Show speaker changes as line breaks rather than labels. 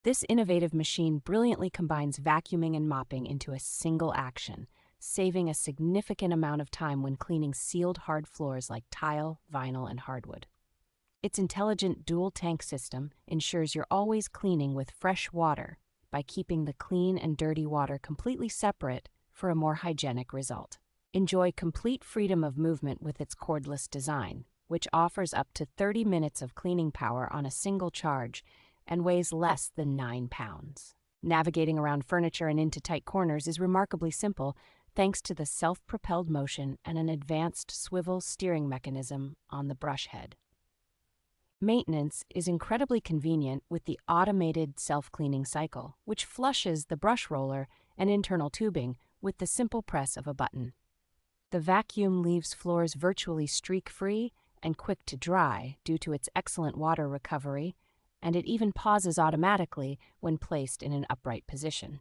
This innovative machine brilliantly combines vacuuming and mopping into a single action, saving a significant amount of time when cleaning sealed hard floors like tile, vinyl, and hardwood. Its intelligent dual-tank system ensures you're always cleaning with fresh water by keeping the clean and dirty water completely separate for a more hygienic result. Enjoy complete freedom of movement with its cordless design, which offers up to 30 minutes of cleaning power on a single charge and weighs less than 9 pounds. Navigating around furniture and into tight corners is remarkably simple thanks to the self-propelled motion and an advanced swivel steering mechanism on the brush head. Maintenance is incredibly convenient with the automated self-cleaning cycle, which flushes the brush roller and internal tubing with the simple press of a button. The vacuum leaves floors virtually streak-free and quick to dry due to its excellent water recovery, and it even pauses automatically when placed in an upright position.